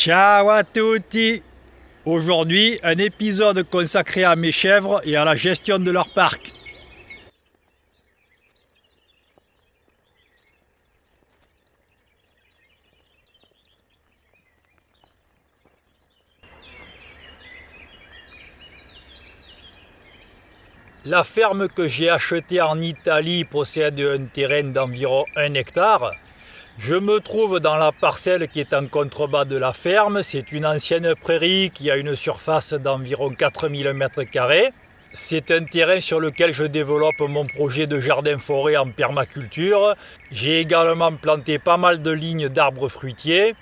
Ciao à tutti! Aujourd'hui, un épisode consacré à mes chèvres et à la gestion de leur parc. La ferme que j'ai achetée en Italie possède un terrain d'environ 1 hectare. Je me trouve dans la parcelle qui est en contrebas de la ferme. C'est une ancienne prairie qui a une surface d'environ 4000 m². C'est un terrain sur lequel je développe mon projet de jardin-forêt en permaculture. J'ai également planté pas mal de lignes d'arbres fruitiers.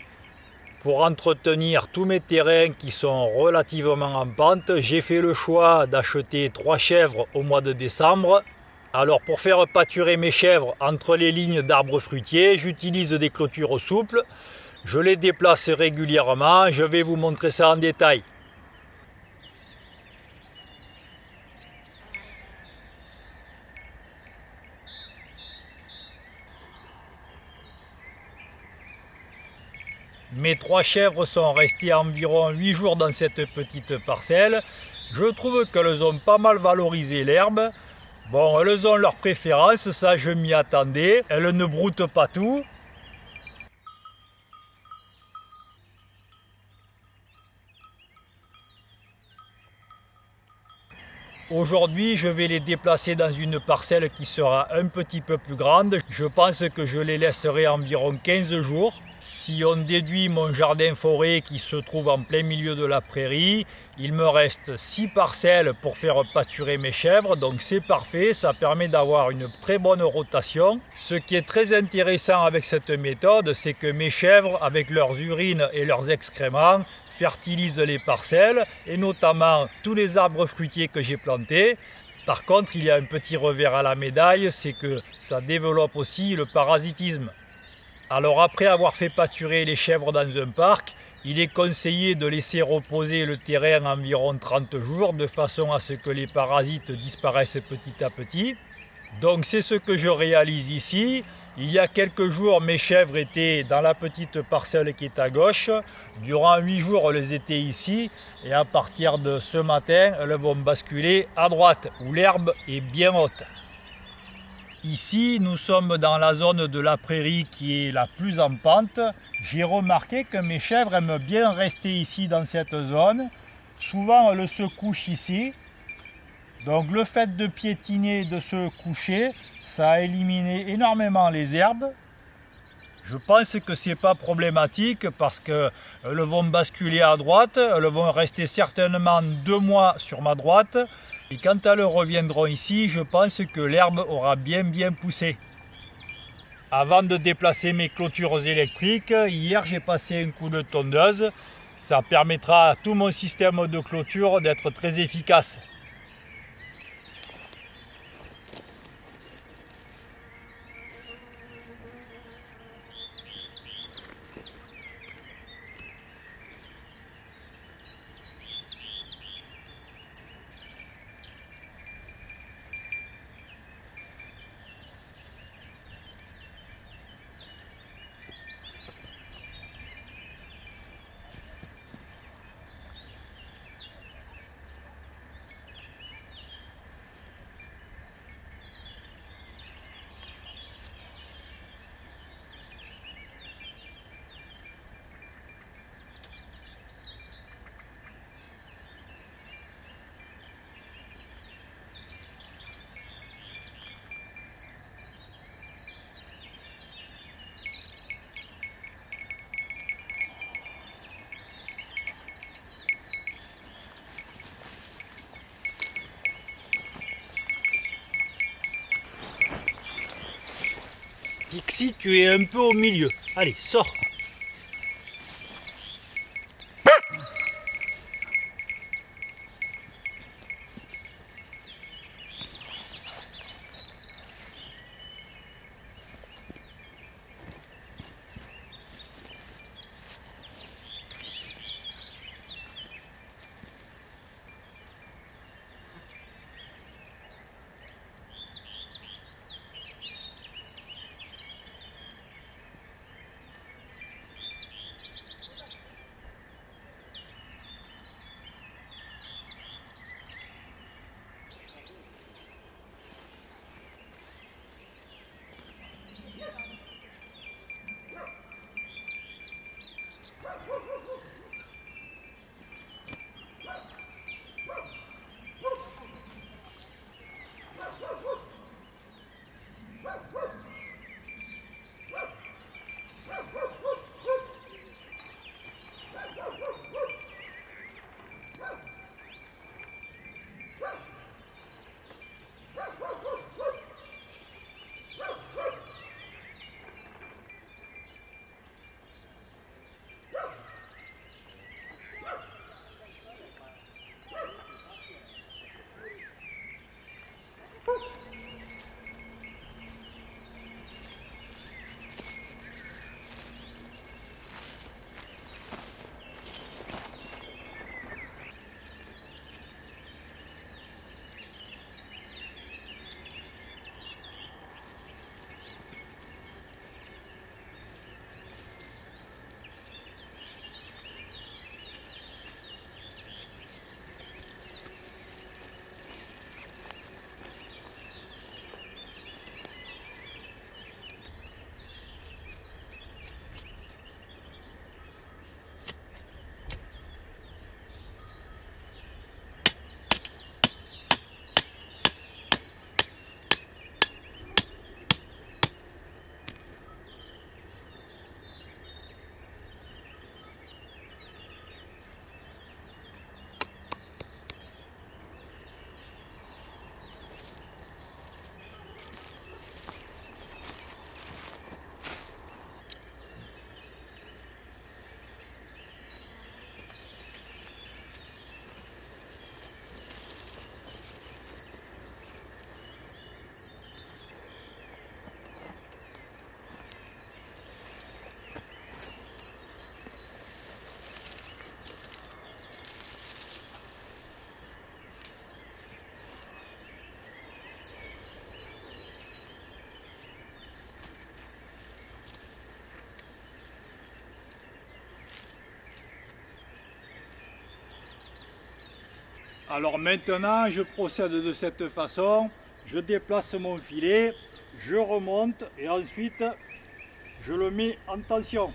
Pour entretenir tous mes terrains qui sont relativement en pente, j'ai fait le choix d'acheter 3 chèvres au mois de décembre. Alors pour faire pâturer mes chèvres entre les lignes d'arbres fruitiers, j'utilise des clôtures souples. Je les déplace régulièrement, je vais vous montrer ça en détail. Mes 3 chèvres sont restées environ 8 jours dans cette petite parcelle. Je trouve qu'elles ont pas mal valorisé l'herbe. Bon, elles ont leur préférence, ça je m'y attendais. Elles ne broutent pas tout. Aujourd'hui, je vais les déplacer dans une parcelle qui sera un petit peu plus grande. Je pense que je les laisserai environ 15 jours. Si on déduit mon jardin-forêt qui se trouve en plein milieu de la prairie, il me reste 6 parcelles pour faire pâturer mes chèvres. Donc c'est parfait, ça permet d'avoir une très bonne rotation. Ce qui est très intéressant avec cette méthode, c'est que mes chèvres, avec leurs urines et leurs excréments, fertilise les parcelles et notamment tous les arbres fruitiers que j'ai plantés. Par contre, il y a un petit revers à la médaille, c'est que ça développe aussi le parasitisme. Alors après avoir fait pâturer les chèvres dans un parc, il est conseillé de laisser reposer le terrain environ 30 jours de façon à ce que les parasites disparaissent petit à petit. Donc c'est ce que je réalise ici. Il y a quelques jours, mes chèvres étaient dans la petite parcelle qui est à gauche. Durant 8 jours, elles étaient ici. Et à partir de ce matin, elles vont basculer à droite, où l'herbe est bien haute. Ici, nous sommes dans la zone de la prairie qui est la plus en pente. J'ai remarqué que mes chèvres aiment bien rester ici dans cette zone. Souvent, elles se couchent ici. Donc le fait de piétiner et de se coucher, ça a éliminé énormément les herbes. Je pense que ce n'est pas problématique parce qu'elles vont basculer à droite, elles vont rester certainement 2 mois sur ma droite. Et quand elles reviendront ici, je pense que l'herbe aura bien poussé. Avant de déplacer mes clôtures électriques, hier j'ai passé un coup de tondeuse. Ça permettra à tout mon système de clôture d'être très efficace. Pixie, tu es un peu au milieu. Allez, sors. Alors maintenant, je procède de cette façon. Je déplace mon filet, je remonte et ensuite je le mets en tension.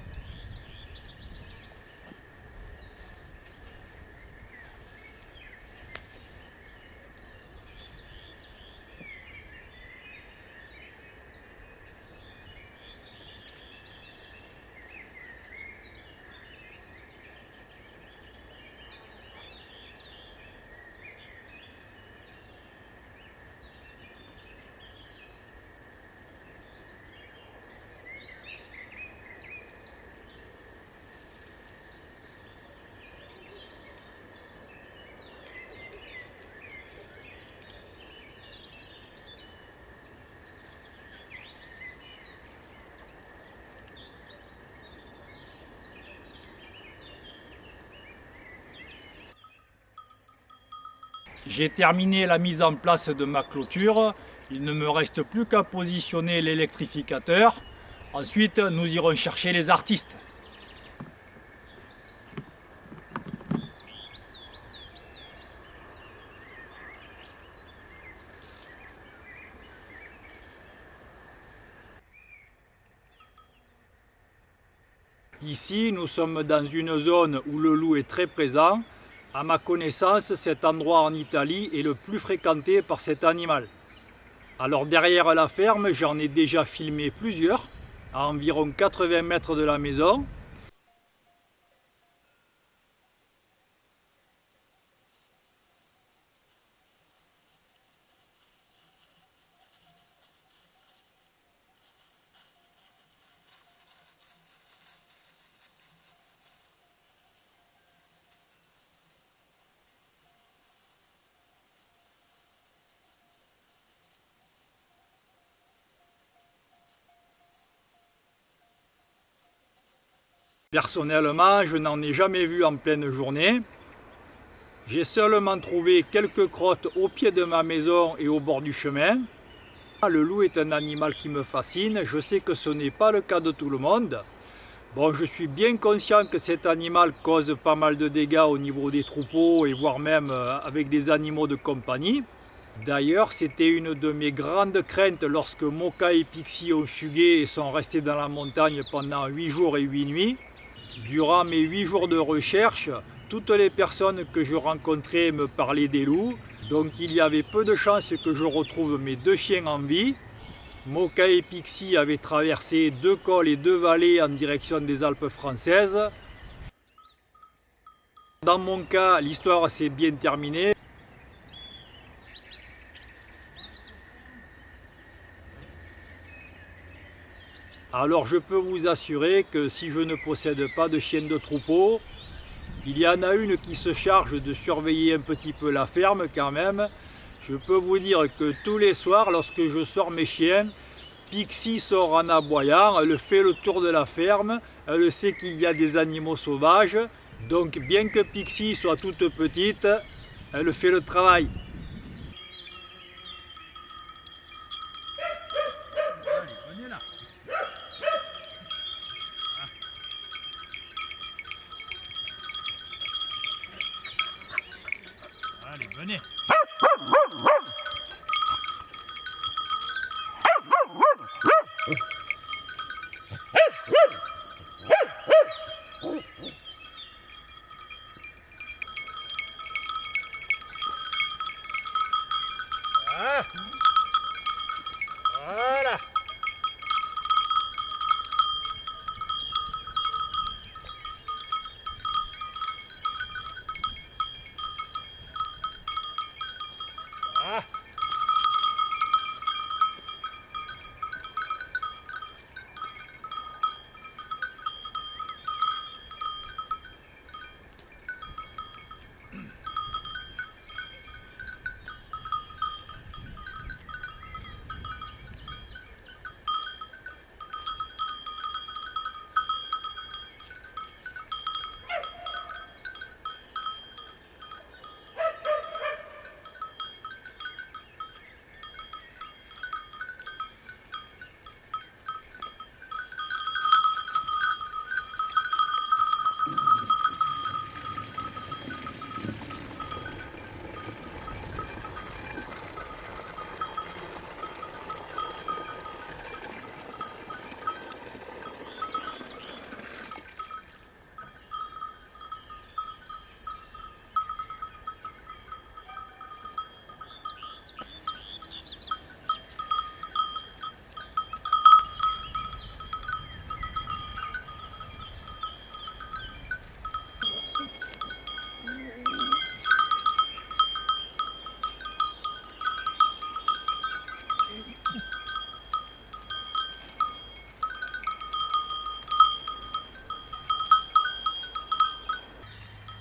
J'ai terminé la mise en place de ma clôture. Il ne me reste plus qu'à positionner l'électrificateur. Ensuite, nous irons chercher les artistes. Ici, nous sommes dans une zone où le loup est très présent. À ma connaissance, cet endroit en Italie est le plus fréquenté par cet animal. Alors derrière la ferme, j'en ai déjà filmé plusieurs, à environ 80 mètres de la maison. Personnellement, je n'en ai jamais vu en pleine journée. J'ai seulement trouvé quelques crottes au pied de ma maison et au bord du chemin. Le loup est un animal qui me fascine. Je sais que ce n'est pas le cas de tout le monde. Bon, je suis bien conscient que cet animal cause pas mal de dégâts au niveau des troupeaux et voire même avec des animaux de compagnie. D'ailleurs, c'était une de mes grandes craintes lorsque Moka et Pixie ont fugué et sont restés dans la montagne pendant 8 jours et 8 nuits. Durant mes 8 jours de recherche, toutes les personnes que je rencontrais me parlaient des loups, donc il y avait peu de chances que je retrouve mes 2 chiens en vie. Moka et Pixie avaient traversé 2 cols et 2 vallées en direction des Alpes françaises. Dans mon cas, l'histoire s'est bien terminée. Alors je peux vous assurer que si je ne possède pas de chienne de troupeau, il y en a une qui se charge de surveiller un petit peu la ferme quand même. Je peux vous dire que tous les soirs, lorsque je sors mes chiens, Pixie sort en aboyant, elle fait le tour de la ferme, elle sait qu'il y a des animaux sauvages. Donc bien que Pixie soit toute petite, elle fait le travail. Allez, venez là. Allez, venez. Ah, voilà. Ah.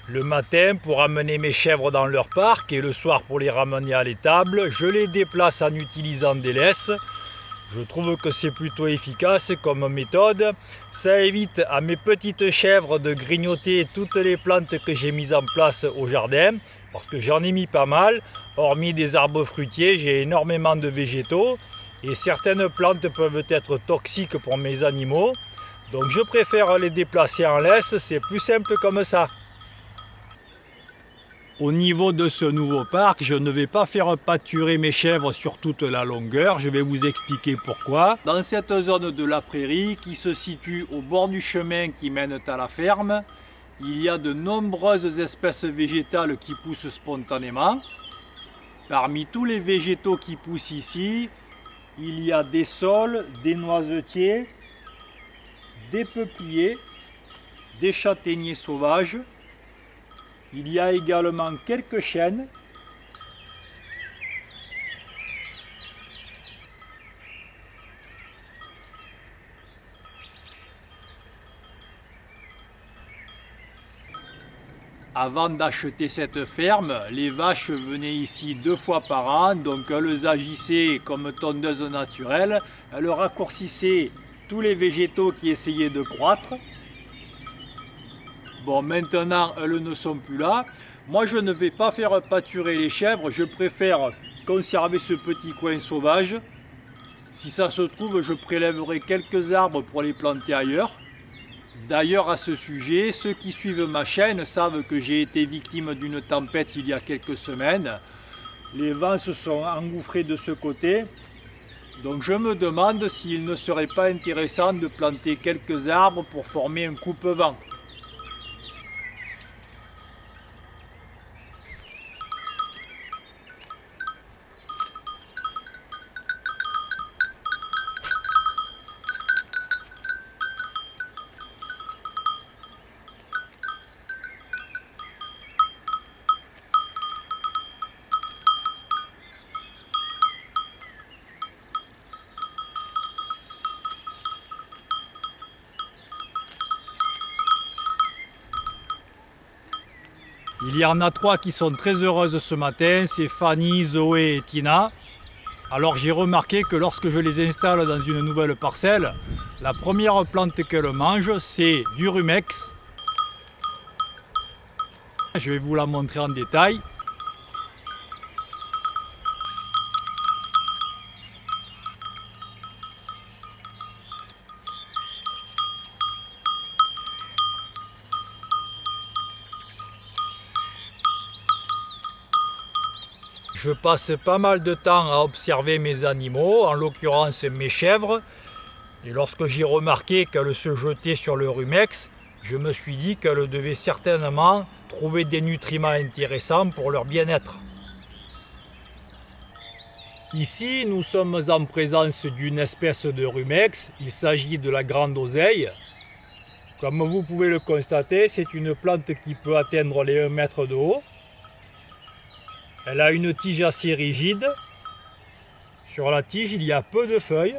Le matin, pour amener mes chèvres dans leur parc et le soir pour les ramener à l'étable, je les déplace en utilisant des laisses. Je trouve que c'est plutôt efficace comme méthode. Ça évite à mes petites chèvres de grignoter toutes les plantes que j'ai mises en place au jardin, parce que j'en ai mis pas mal. Hormis des arbres fruitiers, j'ai énormément de végétaux et certaines plantes peuvent être toxiques pour mes animaux. Donc je préfère les déplacer en laisse, c'est plus simple comme ça. Au niveau de ce nouveau parc, je ne vais pas faire pâturer mes chèvres sur toute la longueur, je vais vous expliquer pourquoi. Dans cette zone de la prairie qui se situe au bord du chemin qui mène à la ferme, il y a de nombreuses espèces végétales qui poussent spontanément. Parmi tous les végétaux qui poussent ici, il y a des saules, des noisetiers, des peupliers, des châtaigniers sauvages. Il y a également quelques chênes. Avant d'acheter cette ferme, les vaches venaient ici 2 fois par an, donc elles agissaient comme tondeuses naturelles. Elles raccourcissaient tous les végétaux qui essayaient de croître. Bon, maintenant, elles ne sont plus là. Moi, je ne vais pas faire pâturer les chèvres. Je préfère conserver ce petit coin sauvage. Si ça se trouve, je prélèverai quelques arbres pour les planter ailleurs. D'ailleurs, à ce sujet, ceux qui suivent ma chaîne savent que j'ai été victime d'une tempête il y a quelques semaines. Les vents se sont engouffrés de ce côté. Donc je me demande s'il ne serait pas intéressant de planter quelques arbres pour former un coupe-vent. Il y en a 3 qui sont très heureuses ce matin, c'est Fanny, Zoé et Tina. Alors j'ai remarqué que lorsque je les installe dans une nouvelle parcelle, la première plante qu'elles mangent, c'est du rumex. Je vais vous la montrer en détail. Je passe pas mal de temps à observer mes animaux, en l'occurrence mes chèvres. Et lorsque j'ai remarqué qu'elles se jetaient sur le rumex, je me suis dit qu'elles devaient certainement trouver des nutriments intéressants pour leur bien-être. Ici, nous sommes en présence d'une espèce de rumex. Il s'agit de la grande oseille. Comme vous pouvez le constater, c'est une plante qui peut atteindre les 1 mètre de haut. Elle a une tige assez rigide. Sur la tige, il y a peu de feuilles.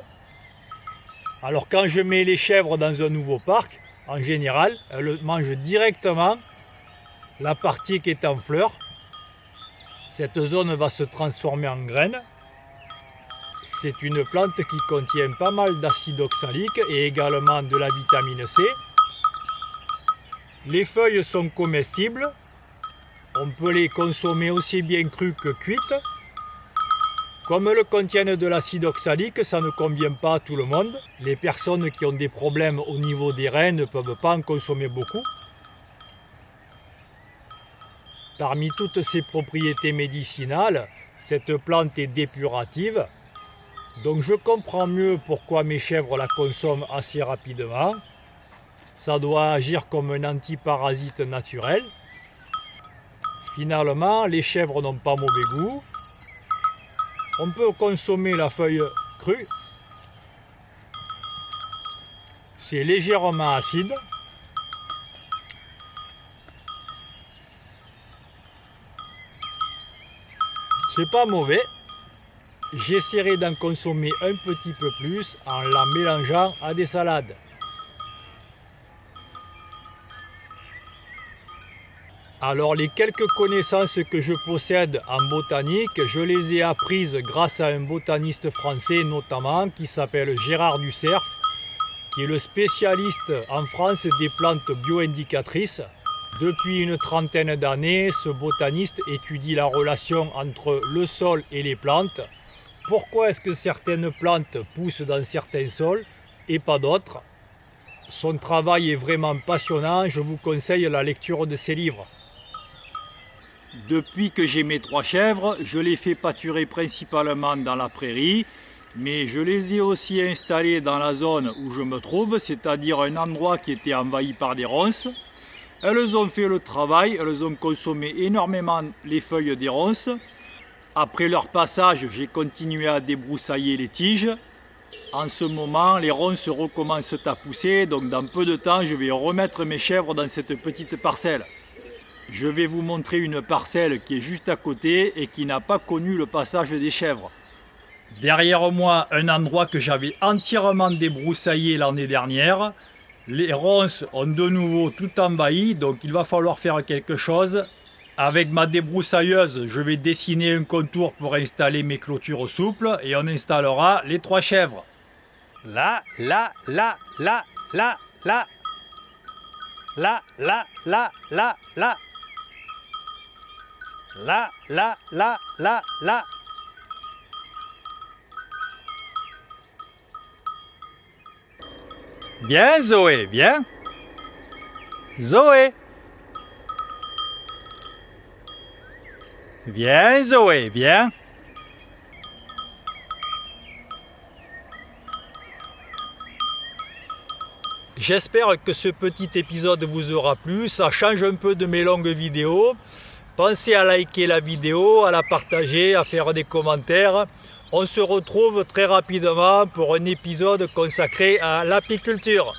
Alors quand je mets les chèvres dans un nouveau parc, en général, elles mangent directement la partie qui est en fleurs. Cette zone va se transformer en graines. C'est une plante qui contient pas mal d'acide oxalique et également de la vitamine C. Les feuilles sont comestibles. On peut les consommer aussi bien crues que cuites. Comme elles contiennent de l'acide oxalique, ça ne convient pas à tout le monde. Les personnes qui ont des problèmes au niveau des reins ne peuvent pas en consommer beaucoup. Parmi toutes ses propriétés médicinales, cette plante est dépurative. Donc je comprends mieux pourquoi mes chèvres la consomment assez rapidement. Ça doit agir comme un antiparasite naturel. Finalement, les chèvres n'ont pas mauvais goût. On peut consommer la feuille crue. C'est légèrement acide. C'est pas mauvais. J'essaierai d'en consommer un petit peu plus en la mélangeant à des salades. Alors les quelques connaissances que je possède en botanique, je les ai apprises grâce à un botaniste français notamment qui s'appelle Gérard Ducerf, qui est le spécialiste en France des plantes bio-indicatrices. Depuis une trentaine d'années, ce botaniste étudie la relation entre le sol et les plantes. Pourquoi est-ce que certaines plantes poussent dans certains sols et pas d'autres? Son travail est vraiment passionnant, je vous conseille la lecture de ses livres. Depuis que j'ai mes 3 chèvres, je les fais pâturer principalement dans la prairie, mais je les ai aussi installées dans la zone où je me trouve, c'est-à-dire un endroit qui était envahi par des ronces. Elles ont fait le travail, elles ont consommé énormément les feuilles des ronces. Après leur passage, j'ai continué à débroussailler les tiges. En ce moment, les ronces recommencent à pousser, donc dans peu de temps, je vais remettre mes chèvres dans cette petite parcelle. Je vais vous montrer une parcelle qui est juste à côté et qui n'a pas connu le passage des chèvres. Derrière moi, un endroit que j'avais entièrement débroussaillé l'année dernière. Les ronces ont de nouveau tout envahi, donc il va falloir faire quelque chose. Avec ma débroussailleuse, je vais dessiner un contour pour installer mes clôtures souples et on installera les 3 chèvres. Là, là, là, là, là, là. Là, là, là, là, là. Là, là, là, là, là. Bien Zoé, bien. Zoé. Viens Zoé, viens. J'espère que ce petit épisode vous aura plu, ça change un peu de mes longues vidéos. Pensez à liker la vidéo, à la partager, à faire des commentaires. On se retrouve très rapidement pour un épisode consacré à l'apiculture.